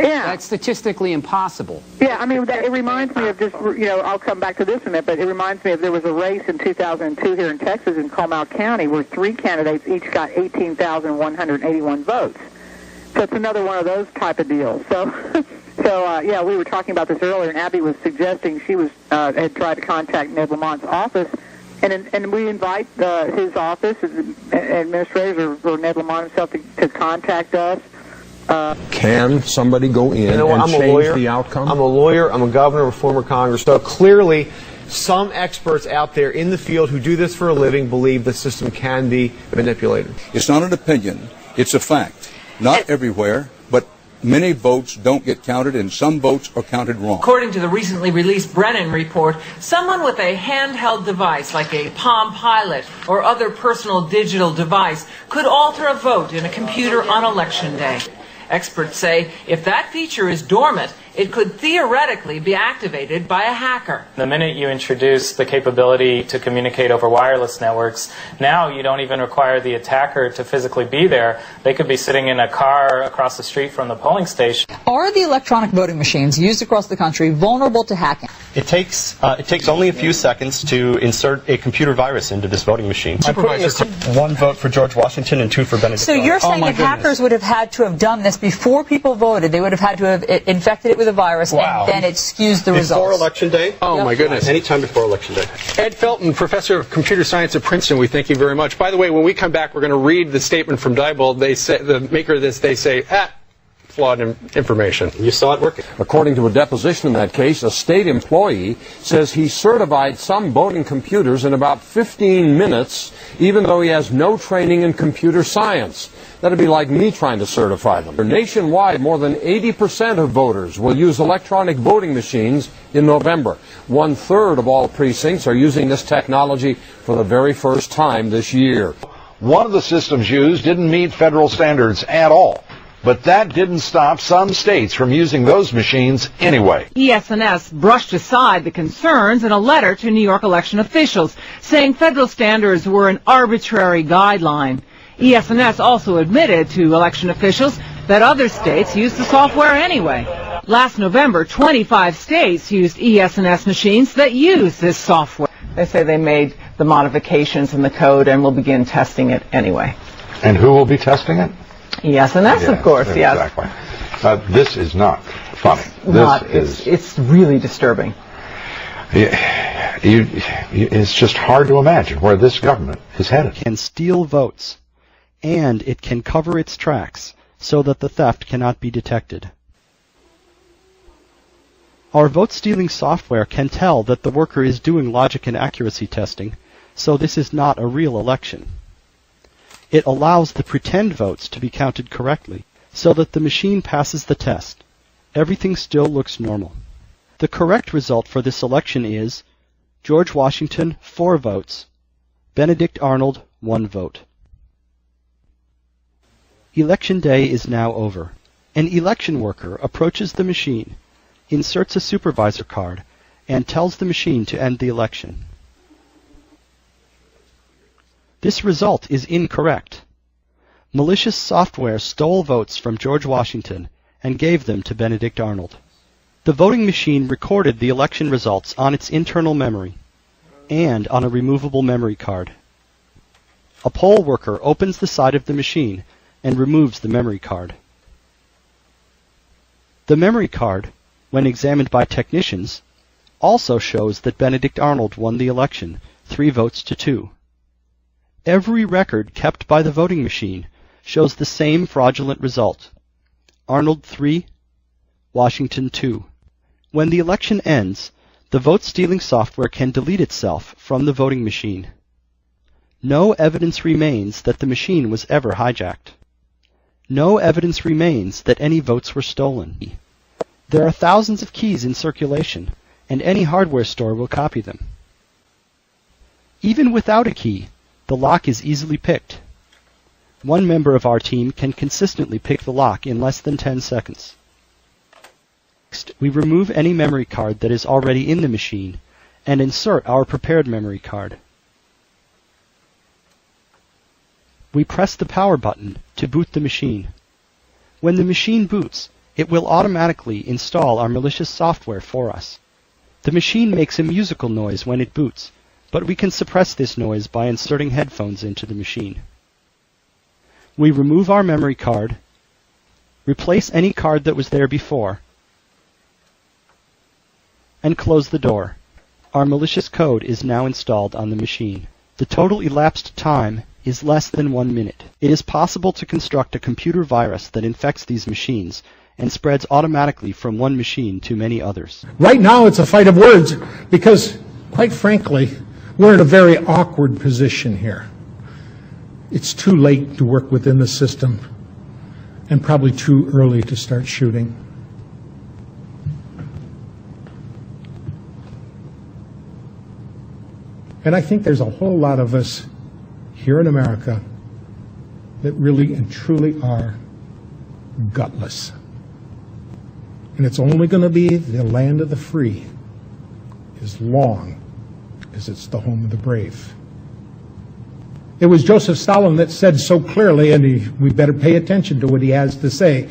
Yeah. That's statistically impossible. Yeah, I mean, it reminds me of just, I'll come back to this in a minute, but it reminds me of there was a race in 2002 here in Texas in Comal County where 3 candidates each got 18,181 votes. So it's another one of those type of deals. So, yeah, we were talking about this earlier, and Abby was suggesting she was had tried to contact Ned Lamont's office, and we invite his office, administrators, or Ned Lamont himself to contact us. Can somebody go in and change the outcome? I'm a lawyer. I'm a governor of a former Congress. So clearly, some experts out there in the field who do this for a living believe the system can be manipulated. It's not an opinion. It's a fact. Not everywhere, but many votes don't get counted, and some votes are counted wrong. According to the recently released Brennan report, someone with a handheld device like a Palm Pilot or other personal digital device could alter a vote in a computer on Election Day. Experts say if that feature is dormant, it could theoretically be activated by a hacker. The minute you introduce the capability to communicate over wireless networks, now you don't even require the attacker to physically be there. They could be sitting in a car across the street from the polling station. Are the electronic voting machines used across the country vulnerable to hacking? It takes only a few seconds to insert a computer virus into this voting machine. Supervisor, 1 vote for George Washington and 2 for Benedict. So you're saying that hackers would have had to have done this before people voted? They would have had to have infected it with a virus, and then it skews the results. Before Election Day? Oh, my goodness. Anytime before Election Day. Ed Felton, Professor of Computer Science at Princeton, we thank you very much. By the way, when we come back, we're going to read the statement from Diebold. They say, the maker of this, they say, flawed information. You saw it working. According to a deposition in that case, a state employee says he certified some voting computers in about 15 minutes, even though he has no training in computer science. That'd be like me trying to certify them. Nationwide, more than 80% of voters will use electronic voting machines in November. 1/3 of all precincts are using this technology for the very first time this year. One of the systems used didn't meet federal standards at all, but that didn't stop some states from using those machines anyway. es&s brushed aside the concerns in a letter to New York election officials, saying federal standards were an arbitrary guideline. es&s also admitted to election officials that other states used the software anyway. Last November, 25 states used es&s machines that use this software. They say they made the modifications in the code and will begin testing it anyway. And who will be testing it? es&s, of course, yes. Exactly. This is not funny. It's really disturbing. It's just hard to imagine where this government is headed. Can steal votes, and it can cover its tracks so that the theft cannot be detected. Our vote-stealing software can tell that the worker is doing logic and accuracy testing, so this is not a real election. It allows the pretend votes to be counted correctly, so that the machine passes the test. Everything still looks normal. The correct result for this election is George Washington, 4 votes, Benedict Arnold, 1 vote. Election day is now over. An election worker approaches the machine, inserts a supervisor card, and tells the machine to end the election. This result is incorrect. Malicious software stole votes from George Washington and gave them to Benedict Arnold. The voting machine recorded the election results on its internal memory and on a removable memory card. A poll worker opens the side of the machine and removes the memory card. The memory card, when examined by technicians, also shows that Benedict Arnold won the election, 3 votes to 2. Every record kept by the voting machine shows the same fraudulent result. Arnold 3, Washington 2. When the election ends, the vote-stealing software can delete itself from the voting machine. No evidence remains that the machine was ever hijacked. No evidence remains that any votes were stolen. There are thousands of keys in circulation, and any hardware store will copy them. Even without a key, the lock is easily picked. One member of our team can consistently pick the lock in less than 10 seconds. Next, we remove any memory card that is already in the machine and insert our prepared memory card. We press the power button to boot the machine. When the machine boots, it will automatically install our malicious software for us. The machine makes a musical noise when it boots, but we can suppress this noise by inserting headphones into the machine. We remove our memory card, replace any card that was there before, and close the door. Our malicious code is now installed on the machine. The total elapsed time is less than 1 minute. It is possible to construct a computer virus that infects these machines and spreads automatically from one machine to many others. Right now it's a fight of words because, quite frankly, we're in a very awkward position here. It's too late to work within the system and probably too early to start shooting. And I think there's a whole lot of us here in America that really and truly are gutless. And it's only going to be the land of the free as long as it's the home of the brave. It was Joseph Stalin that said so clearly, and we better pay attention to what he has to say,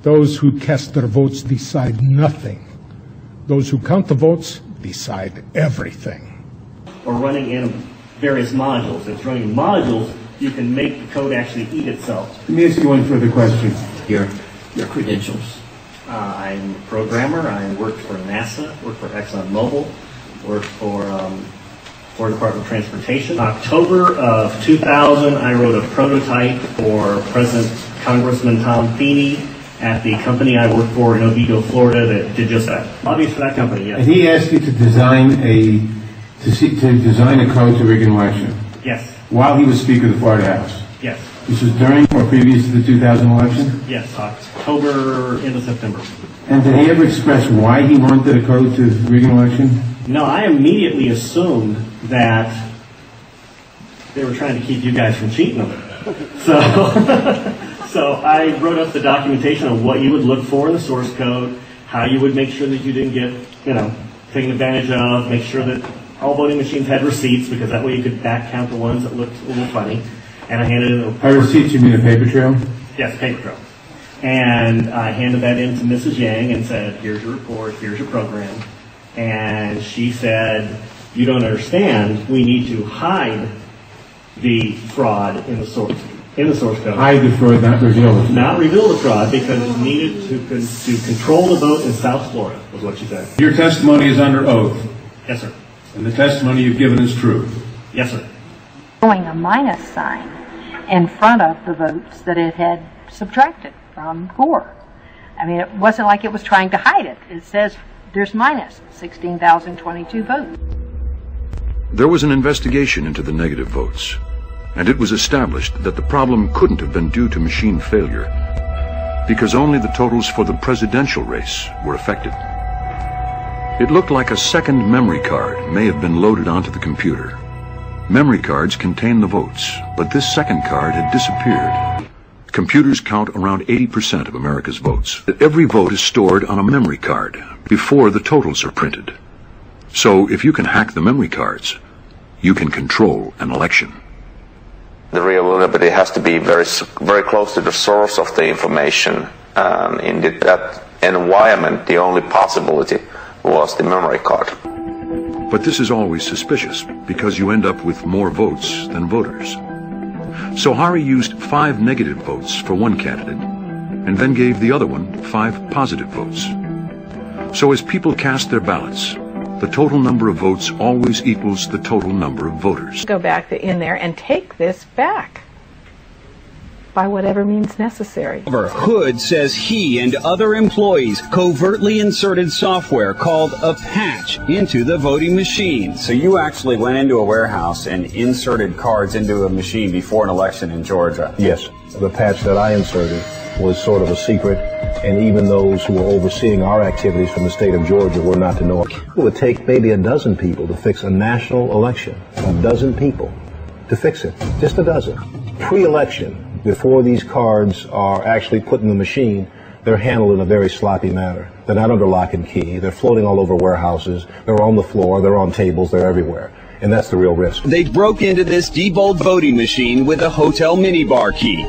those who cast their votes decide nothing. Those who count the votes decide everything. Or running in various modules. If it's running modules, you can make the code actually eat itself. Let me ask you one further question. Your credentials. I'm a programmer. I worked for NASA, worked for ExxonMobil, worked for Department of Transportation. October of 2000, I wrote a prototype for President Congressman Tom Feeney at the company I worked for in Oviedo, Florida, that did just that. Lobbyist for that company, yes. And he asked you to design a code to rig an election. Yes. While he was Speaker of the Florida House. Yes. This was during or previous to the 2000 election? Yes, October into September. And did he ever express why he wanted a code to rig an election? No, I immediately assumed that they were trying to keep you guys from cheating on it. So I wrote up the documentation of what you would look for in the source code, how you would make sure that you didn't get, taken advantage of, make sure that all voting machines had receipts, because that way you could back count the ones that looked a little funny. And I handed it. By receipts, you mean a paper trail? Yes, paper trail. And I handed that in to Mrs. Yang and said, here's your report, here's your program. And she said, you don't understand, we need to hide the fraud in the source code. Hide the fraud, not reveal it. Not reveal the fraud, because it's needed to control the vote in South Florida, was what she said. Your testimony is under oath. Yes, sir. And the testimony you've given is true. Yes, sir. Showing a minus sign in front of the votes that it had subtracted from Gore. I mean, it wasn't like it was trying to hide it. It says there's minus 16,022 votes. There was an investigation into the negative votes, and it was established that the problem couldn't have been due to machine failure, because only the totals for the presidential race were affected. It looked like a second memory card may have been loaded onto the computer. Memory cards contain the votes, but this second card had disappeared. Computers count around 80% of America's votes. Every vote is stored on a memory card before the totals are printed. So if you can hack the memory cards, you can control an election. The real vulnerability has to be very, very close to the source of the information. In that environment, the only possibility was the memory card. But this is always suspicious because you end up with more votes than voters. So Hari used 5 negative votes for one candidate and then gave the other one 5 positive votes. So as people cast their ballots, the total number of votes always equals the total number of voters. Go back in there and take this back by whatever means necessary. Hood says he and other employees covertly inserted software called a patch into the voting machine. So you actually went into a warehouse and inserted cards into a machine before an election in Georgia? Yes. The patch that I inserted was sort of a secret, and even those who were overseeing our activities from the state of Georgia were not to know it. It would take maybe a dozen people to fix a national election. A dozen people to fix it. Just a dozen. Pre-election, before these cards are actually put in the machine, they're handled in a very sloppy manner. They're not under lock and key. They're floating all over warehouses. They're on the floor. They're on tables. They're everywhere. And that's the real risk. They broke into this Diebold voting machine with a hotel minibar key.